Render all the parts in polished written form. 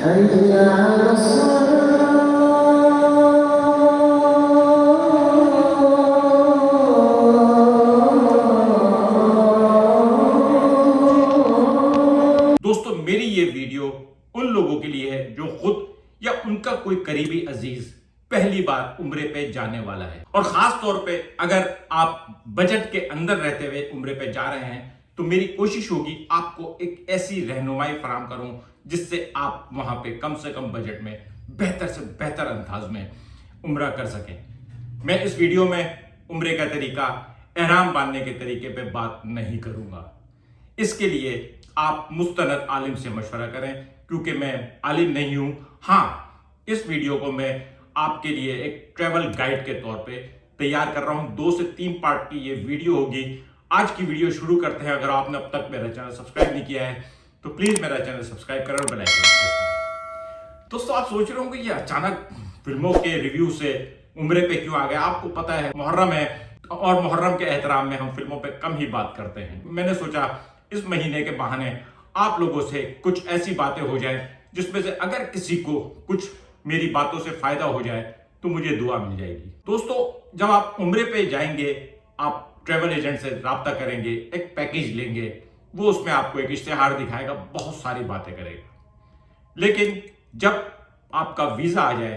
दोस्तों, मेरी ये वीडियो उन लोगों के लिए है जो खुद या उनका कोई करीबी अजीज पहली बार उम्रे पे जाने वाला है। और खास तौर पे अगर आप बजट के अंदर रहते हुए उम्रे पे जा रहे हैं तो मेरी कोशिश होगी आपको एक ऐसी रहनुमाई फराहम करूं जिससे आप वहां पे कम से कम बजट में बेहतर से बेहतर अंदाज में उम्रा कर सकें। मैं इस वीडियो में उम्रे का तरीका, एहराम बांधने के तरीके पे बात नहीं करूंगा। इसके लिए आप मुस्तनद आलिम से मशवरा करें, क्योंकि मैं आलिम नहीं हूं। हाँ, इस वीडियो को मैं आपके लिए एक ट्रैवल गाइड के तौर पे तैयार कर रहा हूं। 2 से 3 पार्ट की ये वीडियो होगी। आज की वीडियो शुरू करते हैं। अगर आपने अब तक मेरा चैनल सब्सक्राइब नहीं किया है तो प्लीज मेरा चैनल सब्सक्राइब करें और बेल आइकन प्रेस करें। दोस्तों, आप सोच रहे होंगे ये अचानक फिल्मों के रिव्यू से उम्रे पे क्यों आ गया। आपको पता है मुहर्रम है और मुहर्रम के एहतराम में हम फिल्मों पे कम ही बात करते हैं। मैंने सोचा इस महीने के बहाने आप लोगों से कुछ ऐसी बातें हो जाए जिसमें से अगर किसी को कुछ मेरी बातों से फायदा हो जाए तो मुझे दुआ मिल जाएगी। दोस्तों, जब आप उम्रे पे जाएंगे, आप ट्रैवल एजेंट से राब्ता करेंगे, एक पैकेज लेंगे, वो उसमें आपको एक इश्तेहार दिखाएगा, बहुत सारी बातें करेगा। लेकिन जब आपका वीजा आ जाए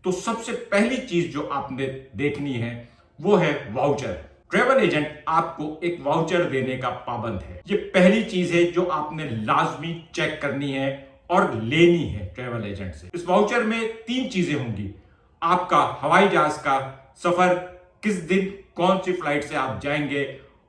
तो सबसे पहली चीज जो आपने देखनी है वो है वाउचर। ट्रैवल एजेंट आपको एक वाउचर देने का पाबंद है। ये पहली चीज है जो आपने लाजमी चेक करनी है और लेनी है ट्रैवल एजेंट से। इस वाउचर में 3 चीजें होंगी। आपका हवाई जहाज का सफर, किस दिन कौन सी फ्लाइट से आप जाएंगे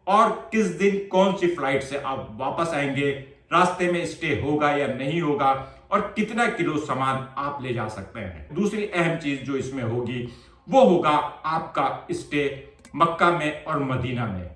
और किस दिन कौन सी फ्लाइट से आप वापस आएंगे, रास्ते में स्टे होगा या नहीं होगा और कितना किलो सामान आप ले जा सकते हैं। दूसरी अहम चीज जो इसमें होगी वो होगा आपका स्टे मक्का में और मदीना में।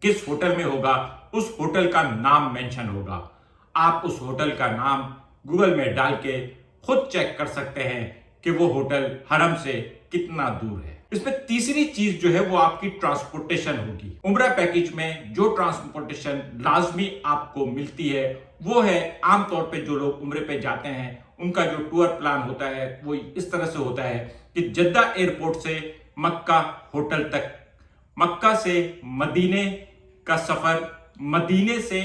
किस होटल में होगा, उस होटल का नाम मेंशन होगा। आप उस होटल का नाम गूगल में डाल के खुद चेक कर सकते हैं कि वो होटल हरम से कितना दूर है। इसमें तीसरी चीज जो है वो आपकी ट्रांसपोर्टेशन होगी। उम्रा पैकेज में जो ट्रांसपोर्टेशन लाजमी आपको मिलती है वो है, आमतौर पे जो लोग उम्रे पे जाते हैं उनका जो टूर प्लान होता है वो इस तरह से होता है कि जद्दा एयरपोर्ट से मक्का होटल तक, मक्का से मदीने का सफर, मदीने से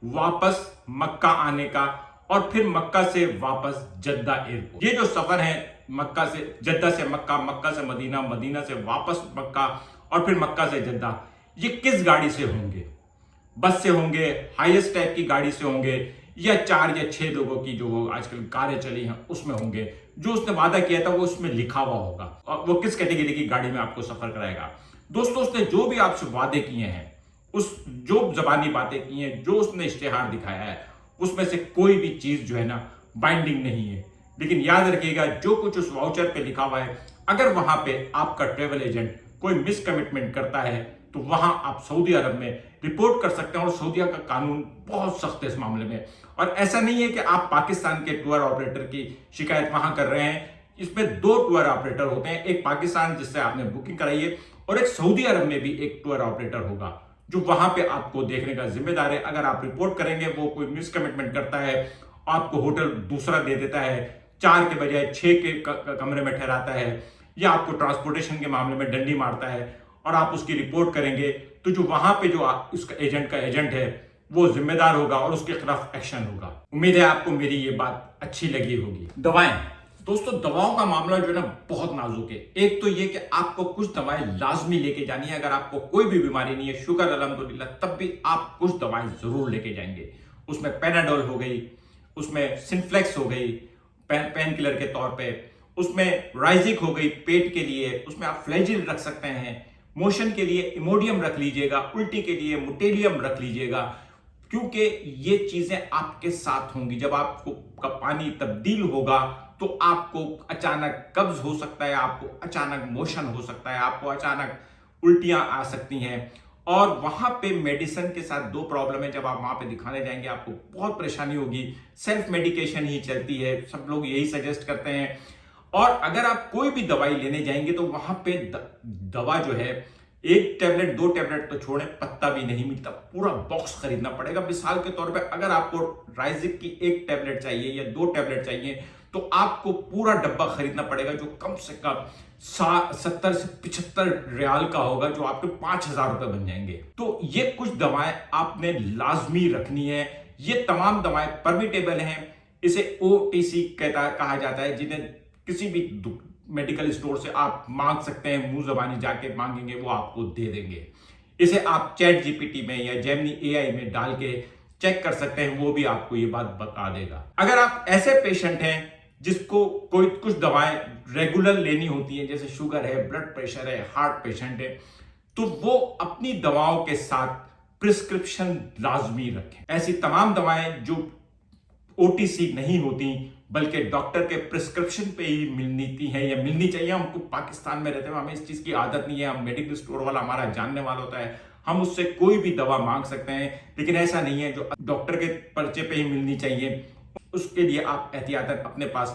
वापस मक्का आने का और फिर मक्का से वापस जद्दा एयरपोर्ट। ये जो सफर है मक्का से जद्दा से मक्का, मक्का से मदीना, मदीना से वापस मक्का और फिर मक्का से जद्दा, ये किस गाड़ी से होंगे? बस से होंगे, हाईएस्ट टाइप की गाड़ी से होंगे या 4 या 6 लोगों की जो आजकल कारें चली हैं उसमें होंगे। जो उसने वादा किया था वो उसमें लिखा हुआ होगा और वो किस कैटेगरी की गाड़ी में आपको सफर कराएगा। दोस्तों, उसने जो भी आपसे वादे किए हैं, उस जो जबानी बातें की हैं, जो उसने इश्तेहार दिखाया है, उसमें से कोई भी चीज जो है ना बाइंडिंग नहीं है। लेकिन याद रखिएगा, जो कुछ उस वाउचर पे लिखा हुआ है, अगर वहां पे आपका ट्रेवल एजेंट कोई मिस कमिटमेंट करता है तो वहां आप सऊदी अरब में रिपोर्ट कर सकते हैं। और सऊदीया का कानून बहुत सख्त है इस मामले में। और ऐसा नहीं है कि आप पाकिस्तान के टूर ऑपरेटर की शिकायत वहां कर रहे हैं। इसमें 2 टूर ऑपरेटर होते हैं, एक पाकिस्तान जिससे आपने बुकिंग कराई है और एक सऊदी अरब में भी एक टूर ऑपरेटर होगा जो वहां पे आपको देखने का जिम्मेदार है। अगर आप रिपोर्ट करेंगे, वो कोई मिस कमिटमेंट करता है, आपको होटल दूसरा दे देता है, 4 के बजाय 6 के कमरे में ठहराता है, या आपको ट्रांसपोर्टेशन के मामले में डंडी मारता है और आप उसकी रिपोर्ट करेंगे, तो जो वहां पे जो उसका एजेंट का एजेंट है वो जिम्मेदार होगा और उसके खिलाफ एक्शन होगा। उम्मीद है आपको मेरी ये बात अच्छी लगी होगी। दवाएं, दोस्तों, दवाओं का मामला जो है ना बहुत नाजुक है। एक तो ये कि आपको कुछ दवाएं लाजमी लेके जानी है। अगर आपको कोई भी बीमारी नहीं है, शुक्र अल्हम्दुलिल्लाह, तब भी आप कुछ दवाएं जरूर लेके जाएंगे। उसमें पेनाडोल हो गई, उसमें सिंफ्लेक्स हो गई पेन किलर के तौर पे, उसमें राइजिक हो गई पेट के लिए, उसमें आप फ्लैजिल रख सकते हैं, मोशन के लिए इमोडियम रख लीजिएगा, उल्टी के लिए मुटेलियम रख लीजिएगा, क्योंकि ये चीजें आपके साथ होंगी। जब आपको का पानी तब्दील होगा तो आपको अचानक कब्ज हो सकता है, आपको अचानक मोशन हो सकता है, आपको अचानक उल्टियां आ सकती हैं। और वहां पे मेडिसिन के साथ 2 प्रॉब्लम है। जब आप वहां पे दिखाने जाएंगे आपको बहुत परेशानी होगी। सेल्फ मेडिकेशन ही चलती है, सब लोग यही सजेस्ट करते हैं। और अगर आप कोई भी दवाई लेने जाएंगे तो वहां पे दवा जो है एक टैबलेट, दो टैबलेट तो छोड़े, पत्ता भी नहीं मिलता, पूरा बॉक्स खरीदना पड़ेगा। मिसाल के तौर पे अगर आपको राइजिक की एक टैबलेट चाहिए या दो टैबलेट चाहिए तो आपको पूरा डब्बा खरीदना पड़ेगा, जो कम से कम 70 से 75 रियाल का होगा, जो आपके 5,000 रुपए बन जाएंगे। तो ये कुछ दवाएं आपने लाजमी रखनी है। ये तमाम दवाएं परमिटेबल हैं। इसे OTC कहा जाता है, जिन्हें किसी भी मेडिकल स्टोर से आप मांग सकते हैं, मुंह जबानी जाके मांगेंगे वो आपको दे देंगे। इसे आप चैट जीपीटी में या जेमिनी AI में डाल के चेक कर सकते हैं, वो भी आपको ये बात बता देगा। अगर आप ऐसे पेशेंट हैं जिसको कोई कुछ दवाएं रेगुलर लेनी होती हैं, जैसे शुगर है, ब्लड प्रेशर है, हार्ट पेशेंट है, तो वो अपनी दवाओं के साथ प्रिस्क्रिप्शन लाजमी रखें। ऐसी तमाम दवाएं जो OTC नहीं होती बल्कि डॉक्टर के प्रिस्क्रिप्शन पे ही मिलनी है या मिलनी चाहिए। हमको पाकिस्तान में रहते हैं, हमें इस चीज की आदत नहीं है। हम मेडिकल स्टोर वाला हमारा जानने वाला होता है, हम उससे कोई भी दवा मांग सकते हैं, लेकिन ऐसा नहीं है जो डॉक्टर के पर्चे पे ही मिलनी चाहिए। उसके लिए आप एहतियातन अपने पास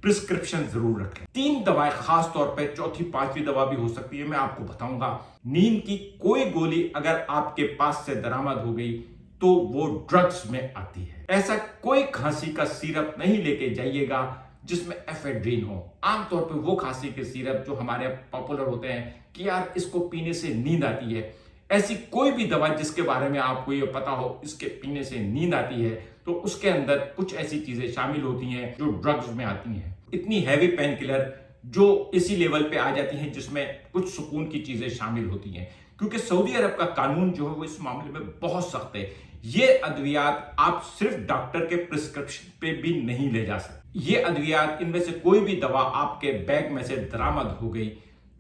प्रिस्क्रिप्शन जरूर रखें। 3 दवाएं खास तौर पे, चौथी पांचवी दवा भी हो सकती है, मैं आपको बताऊंगा। नींद की कोई गोली अगर आपके पास से दरामद हो गई तो वो ड्रग्स में आती है। ऐसा कोई खांसी का सिरप नहीं लेके जाइएगा जिसमें एफेड्रिन हो। आमतौर पे वो खांसी के सिरप जो हमारे पॉपुलर होते हैं कि यार इसको पीने से नींद आती है, ऐसी कोई भी दवा जिसके बारे में आपको ये पता हो इसके पीने से नींद आती है, तो उसके अंदर कुछ ऐसी चीजें शामिल होती हैं जो ड्रग्स में आती हैं। इतनी हैवी पेन किलर जो इसी लेवल पे आ जाती हैं जिसमें कुछ सुकून की चीजें शामिल होती हैं, क्योंकि सऊदी अरब का कानून जो है वो इस मामले में बहुत सख्त है। ये अद्वियात आप सिर्फ डॉक्टर के प्रिस्क्रिप्शन पे भी नहीं ले जा सकते। ये अद्वियात, इनमें से कोई भी दवा आपके बैग में से दरामद हो गई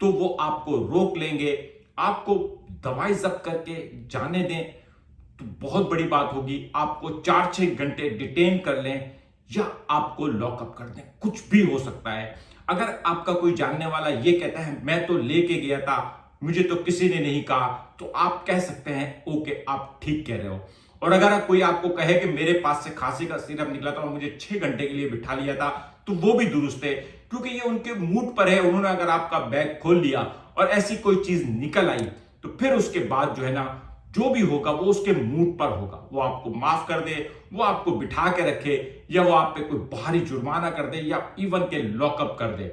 तो वो आपको रोक लेंगे, आपको दवाई जब्त करके जाने दें तो बहुत बड़ी बात होगी। आपको 4-6 घंटे डिटेन कर लें या आपको लॉकअप कर दें, कुछ भी हो सकता है। अगर आपका कोई जानने वाला ये कहता है मैं तो लेके गया था, मुझे तो किसी ने नहीं कहा, तो आप कह सकते हैं ओके आप ठीक कह रहे हो। और अगर कोई आपको कहे कि मेरे पास से खांसी का सिरप निकला था और मुझे 6 घंटे के लिए बिठा लिया था, तो वो भी दुरुस्त है, क्योंकि ये उनके मूड पर है। उन्होंने अगर आपका बैग खोल लिया और ऐसी कोई चीज निकल आई तो फिर उसके बाद जो है ना, जो भी होगा वो उसके मूड पर होगा। वो आपको माफ कर दे, वो आपको बिठा के रखे, या वो आप पे कोई भारी जुर्माना कर दे, या इवन के लॉकअप कर दे।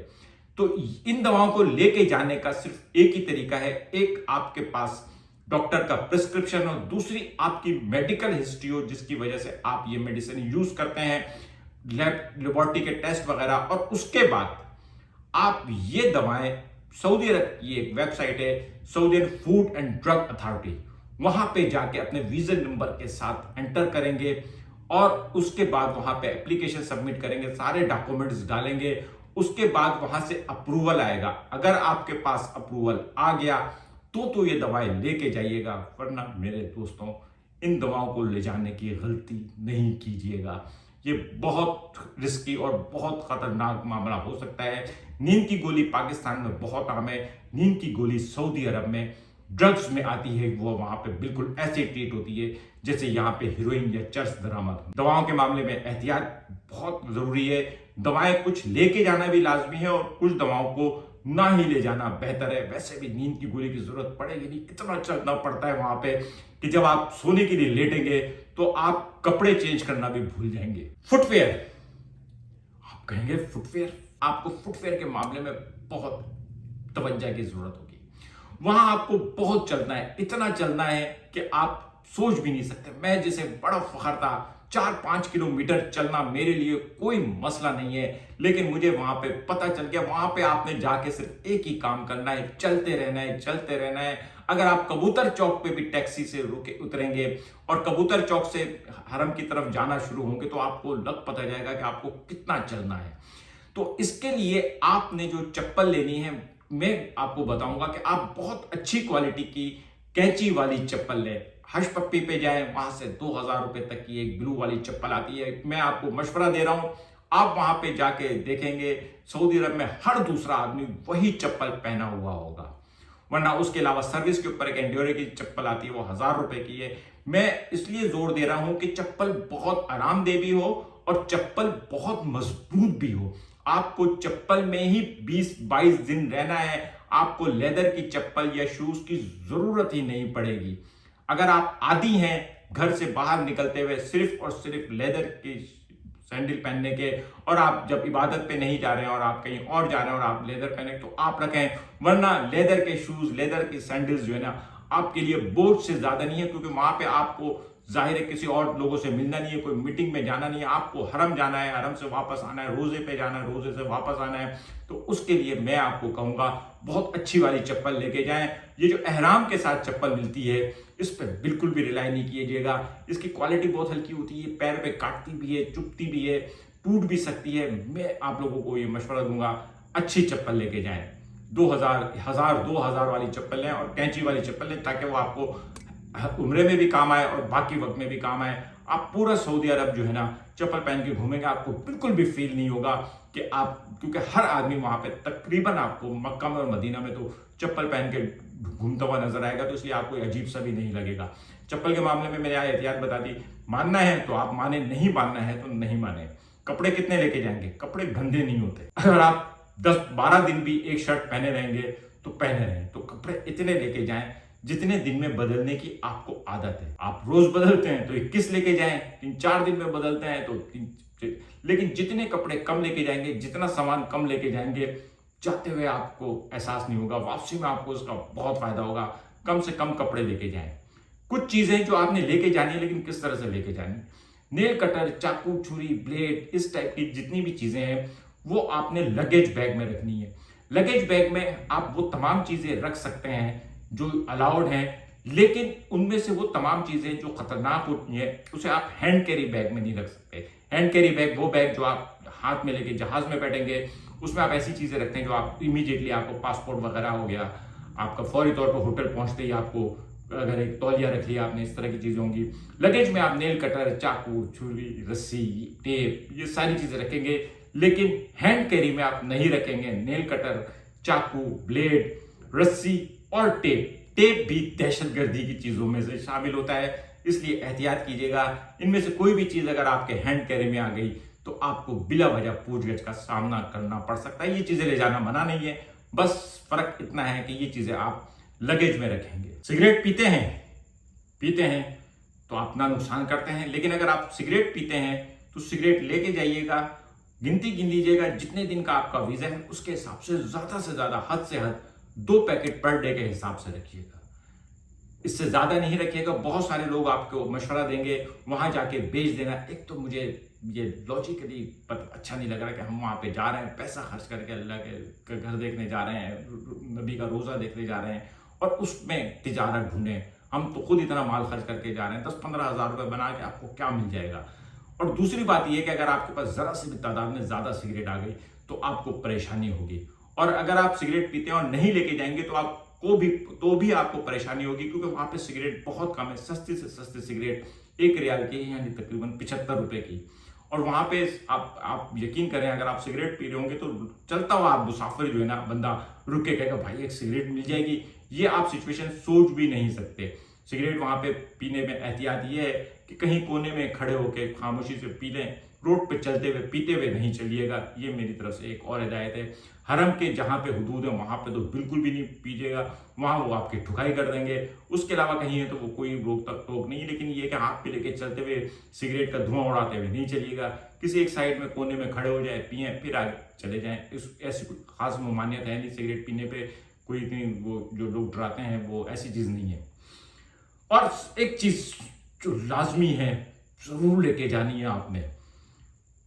तो इन दवाओं को लेके जाने का सिर्फ एक ही तरीका है। एक आपके पास डॉक्टर का प्रिस्क्रिप्शन हो, दूसरी आपकी मेडिकल हिस्ट्री हो जिसकी वजह से आप ये मेडिसिन यूज करते हैं, लेबोरेटरी के टेस्ट वगैरह। और उसके बाद आप ये दवाएं, सऊदी अरब की एक वेबसाइट है सऊदियन फूड एंड ड्रग अथॉरिटी, वहां पे जाके अपने वीजा नंबर के साथ एंटर करेंगे और उसके बाद वहां पे एप्लीकेशन सबमिट करेंगे, सारे डॉक्यूमेंट्स डालेंगे। उसके बाद वहां से अप्रूवल आएगा। अगर आपके पास अप्रूवल आ गया तो ये दवाएं लेके जाइएगा, वरना मेरे दोस्तों इन दवाओं को ले जाने की गलती नहीं कीजिएगा। ये बहुत रिस्की और बहुत खतरनाक मामला हो सकता है। नींद की गोली पाकिस्तान में बहुत आम है, नींद की गोली सऊदी अरब में ड्रग्स में आती है, वो वहां पे बिल्कुल ऐसे ट्रीट होती है जैसे यहाँ पे हीरोइन या चर्स दरामद। दवाओं के मामले में एहतियात बहुत जरूरी है। दवाएं कुछ लेके जाना भी लाजमी है और कुछ दवाओं को ना ही ले जाना बेहतर है। वैसे भी नींद की गोली की जरूरत पड़ेगी नहीं, इतना चलना पड़ता है वहां पे कि जब आप सोने के लिए लेटेंगे तो आप कपड़े चेंज करना भी भूल जाएंगे। फुटवेयर, आप कहेंगे फुटवेयर, आपको फुटवेयर के मामले में बहुत तवज्जो की जरूरत होगी। वहां आपको बहुत चलना है, इतना चलना है कि आप सोच भी नहीं सकते। मैं जैसे बड़ा फखर था, 4-5 किलोमीटर चलना मेरे लिए कोई मसला नहीं है, लेकिन मुझे वहां पे पता चल गया वहां पे आपने जाके सिर्फ एक ही काम करना है, चलते रहना है, चलते रहना है। अगर आप कबूतर चौक पे भी टैक्सी से रुके उतरेंगे और कबूतर चौक से हरम की तरफ जाना शुरू होंगे तो आपको लग पता जाएगा कि आपको कितना चलना है। तो इसके लिए आपने जो चप्पल लेनी है, मैं आपको बताऊंगा कि आप बहुत अच्छी क्वालिटी की कैंची वाली चप्पल लें। हश पप्पी पे जाएं, वहां से 2000 रुपए तक की एक ब्लू वाली चप्पल आती है। मैं आपको मशवरा दे रहा हूं, आप वहां पे जाके देखेंगे सऊदी अरब में हर दूसरा आदमी वही चप्पल पहना हुआ होगा। वरना उसके अलावा सर्विस के ऊपर एक एंड्योरे की चप्पल आती है, वो 1000 रुपए की है। मैं इसलिए जोर दे रहा हूं कि चप्पल बहुत आरामदेह भी हो और चप्पल बहुत मजबूत भी हो। आपको चप्पल में ही 20-22 दिन रहना है, आपको लेदर की चप्पल या शूज की जरूरत ही नहीं पड़ेगी। अगर आप आदी हैं घर से बाहर निकलते हुए सिर्फ और सिर्फ लेदर की सैंडल पहनने के, और आप जब इबादत पे नहीं जा रहे हैं और आप कहीं और जा रहे हैं और आप लेदर पहने तो आप रखें, वरना लेदर के शूज, लेदर की सैंडल्स जो है ना आपके लिए बोझ से ज्यादा नहीं है, क्योंकि वहां पे आपको जाहिर है किसी और लोगों से मिलना नहीं है, कोई मीटिंग में जाना नहीं है, आपको हरम जाना है, हरम से वापस आना है, रोजे पे जाना है, रोजे से वापस आना है। तो उसके लिए मैं आपको कहूंगा बहुत अच्छी वाली चप्पल लेके जाएं। ये जो एहराम के साथ चप्पल मिलती है इस पर बिल्कुल भी रिलाई नहीं कीजिएगा। इसकी क्वालिटी बहुत हल्की होती है, पैर पे काटती भी है, चुभती भी है, टूट भी सकती है। मैं आप लोगों को ये मशवरा दूंगा अच्छी चप्पल लेके जाएं। 2000 वाली चप्पल लें और कैंची वाली चप्पल लें, ताकि वो आपको उम्रे में भी काम आए और बाकी वक्त में भी काम आए। आप पूरा सऊदी अरब जो है ना चप्पल पहन के घूमेंगे, आपको बिल्कुल भी फील नहीं होगा कि आप, क्योंकि हर आदमी वहां पे तकरीबन आपको मक्का में और मदीना में तो चप्पल पहन के घूमता हुआ नजर आएगा, तो इसलिए आपको अजीब सा भी नहीं लगेगा। चप्पल के मामले में मैंने एहतियात बता दी, मानना है तो आप माने, नहीं मानना है तो नहीं माने। कपड़े कितने लेके जाएंगे? कपड़े गंदे नहीं होते। अगर आप 10-12 दिन भी एक शर्ट पहने रहेंगे तो पहने रहें, तो कपड़े इतने लेके जाएं जितने दिन में बदलने की आपको आदत है। आप रोज बदलते हैं तो 21 लेके जाएं, 3-4 दिन में बदलते हैं तो 3, लेकिन जितने कपड़े कम लेके जाएंगे, जितना सामान कम लेके जाएंगे, जाते हुए आपको एहसास नहीं होगा, वापसी में आपको उसका बहुत फायदा होगा। कम से कम कपड़े लेके जाएं। कुछ चीजें जो आपने लेके जानी है, लेकिन किस तरह से लेके जानी, नेल कटर, चाकू, छुरी, ब्लेड, इस टाइप की जितनी भी चीजें हैं वो आपने लगेज बैग में रखनी है। लगेज बैग में आप वो तमाम चीजें रख सकते हैं जो अलाउड हैं, लेकिन उनमें से वो तमाम चीजें जो खतरनाक होती हैं उसे आप हैंड कैरी बैग में नहीं रख सकते। हैंड कैरी बैग वो बैग जो आप हाथ में लेके जहाज में बैठेंगे, उसमें आप ऐसी चीजें रखते हैं जो आप इमीडिएटली, आपको पासपोर्ट वगैरह हो गया, आपका फौरी तौर पर होटल पहुंचते ही आपको अगर एक तौलिया रख लिया आपने, इस तरह की चीजें होंगी। लगेज में आप नेल कटर, चाकू, छुरी, रस्सी, टेप, ये सारी चीजें रखेंगे, लेकिन हैंड कैरी में आप नहीं रखेंगे नेल कटर, चाकू, ब्लेड, रस्सी और टेप। टेप भी दहशतगर्दी की चीजों में से शामिल होता है, इसलिए एहतियात कीजिएगा। इनमें से कोई भी चीज अगर आपके हैंड कैरी में आ गई तो आपको बिला वजह पूछगछ का सामना करना पड़ सकता है। ये चीजें ले जाना मना नहीं है, बस फर्क इतना है कि ये चीजें आप लगेज में रखेंगे। सिगरेट पीते हैं तो अपना नुकसान करते हैं, लेकिन अगर आप सिगरेट पीते हैं तो सिगरेट लेके जाइएगा, गिनती गिन लीजिएगा, जितने दिन का आपका वीजा है उसके हिसाब से ज्यादा हद से हद 2 पैकेट पर डे के हिसाब से रखिएगा, इससे ज्यादा नहीं रखिएगा। बहुत सारे लोग आपको मशवरा देंगे वहां जाके बेच देना। एक तो मुझे ये लॉजिकली अच्छा नहीं लग रहा कि हम वहां पे जा रहे हैं, पैसा खर्च करके अल्लाह के घर देखने जा रहे हैं, नबी का रोजा देखने जा रहे हैं, और उसमें तिजारत ढूंढे। हम तो खुद इतना माल खर्च करके जा रहे हैं, 10-15 हज़ार रुपए बना के आपको क्या मिल जाएगा। और दूसरी बात यह कि अगर आपके पास जरा सी भी तादाद में ज्यादा सिगरेट आ गई तो आपको परेशानी होगी, और अगर आप सिगरेट पीते हैं और नहीं लेके जाएंगे तो भी आपको परेशानी होगी, क्योंकि वहां पे सिगरेट बहुत कम है। सस्ती से सस्ती सिगरेट 1 रियाल की, यानी तकरीबन 75 रुपए की। और वहां पे आप यकीन करें, अगर आप सिगरेट पी रहे होंगे तो चलता हुआ आप मुसाफिर जो है ना बंदा रुक के कहेगा भाई एक सिगरेट मिल जाएगी, ये आप सिचुएशन सोच भी नहीं सकते। सिगरेट वहां पे पीने में एहतियात ये है कि कहीं कोने में खड़े होकर खामोशी से पी लें, रोड पे चलते हुए पीते हुए नहीं चलिएगा। ये मेरी तरफ से एक और हिदायत है। हरम के जहां पे हुदूद है वहां पे तो बिल्कुल भी नहीं पीजिएगा, वहां वो आपकी ठुकाई कर देंगे। उसके अलावा कहीं है तो वो कोई रोक टोक नहीं, लेकिन ये कि हाथ पे लेके चलते हुए सिगरेट का धुआं उड़ाते हुए नहीं चलिएगा। किसी एक साइड में कोने में खड़े हो जाए, पिए, फिर आगे चले जाएं। ऐसी कोई खास ममानियत है नहीं सिगरेट पीने पे, कोई इतनी वो जो लोग डराते हैं वो ऐसी चीज नहीं है। और एक चीज जो लाजमी है, जरूर लेके जानी है आपने,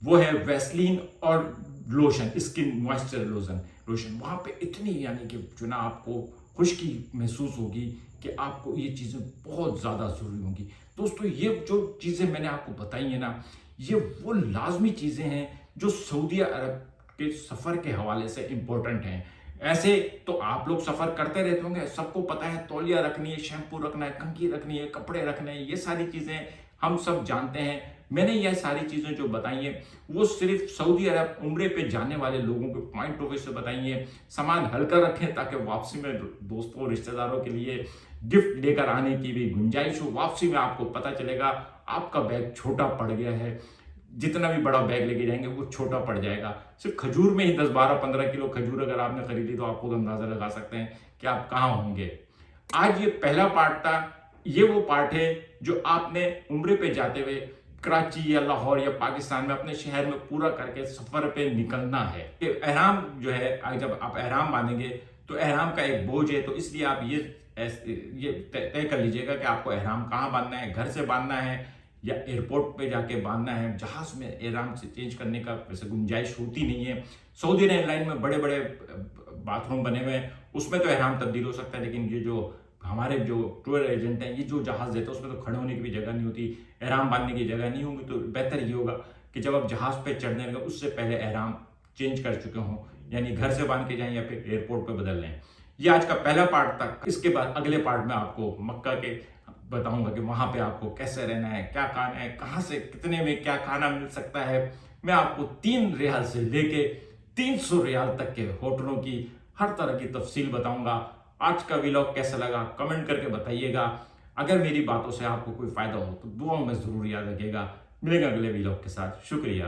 वो है वैसलीन और लोशन, स्किन मॉइस्चर लोशन। वहां पे इतनी यानी कि जो ना आपको खुश्की महसूस होगी कि आपको ये चीजें बहुत ज्यादा जरूरी होंगी। दोस्तों ये जो चीजें मैंने आपको बताई है ना, ये वो लाजमी चीजें हैं जो सऊदी अरब के सफर के हवाले से इंपॉर्टेंट हैं। ऐसे तो आप लोग सफर करते रहते होंगे, सबको पता है तौलिया रखनी है, शैम्पू रखना है, कंघी रखनी है, कपड़े रखने हैं, ये सारी चीजें हम सब जानते हैं। मैंने यह सारी चीजें जो बताई हैं वो सिर्फ सऊदी अरब उम्रे पे जाने वाले लोगों के पॉइंट ऑफ व्यू से बताई हैं। सामान हल्का रखें ताकि वापसी में दोस्तों रिश्तेदारों के लिए गिफ्ट लेकर आने की भी गुंजाइश हो। वापसी में आपको पता चलेगा आपका बैग छोटा पड़ गया है। जितना भी बड़ा बैग लेके जाएंगे वो छोटा पड़ जाएगा। सिर्फ खजूर में ही 10, 12, 15 किलो खजूर अगर आपने खरीदी तो आप खुद अंदाजा लगा सकते हैं कि आप कहाँ होंगे। आज ये पहला पार्ट था। ये वो पार्ट है जो आपने उम्रे पे जाते हुए कराची या लाहौर या पाकिस्तान में अपने शहर में पूरा करके सफर पे निकलना है। कि एहराम जो है, जब आप एहराम बांधेंगे तो एहराम का एक बोझ है, तो इसलिए आप ये तय कर लीजिएगा कि आपको एहराम कहाँ बांधना है, घर से बांधना है या एयरपोर्ट पे जाके बांधना है। जहाज में एहराम से चेंज करने का वैसे गुंजाइश होती नहीं है। सऊदी एयरलाइन में बड़े बड़े बाथरूम बने हुए हैं, उसमें तो एहराम तब्दील हो सकता है, लेकिन ये जो हमारे जो टूर एजेंट हैं, ये जो जहाज देते हैं उसमें तो खड़े होने की भी जगह नहीं होती, एहराम बांधने की जगह नहीं होगी। तो बेहतर ये होगा कि जब आप जहाज पे चढ़ने लगे उससे पहले एहराम चेंज कर चुके हों, यानी घर से बांध के जाएं या फिर एयरपोर्ट पे बदल लें। ये आज का पहला पार्ट था। इसके बाद अगले पार्ट में आपको मक्का के बताऊंगा कि वहां पे आपको कैसे रहना है, क्या खाना है, कहाँ से कितने में क्या खाना मिल सकता है। मैं आपको 3 रियाल से लेके 300 रियाल तक के होटलों की हर तरह की तफसील बताऊंगा। आज का व्लॉग कैसा लगा कमेंट करके बताइएगा। अगर मेरी बातों से आपको कोई फायदा हो तो दुआओं में जरूर याद रखिएगा। मिलेंगे अगले व्लॉग के साथ। शुक्रिया।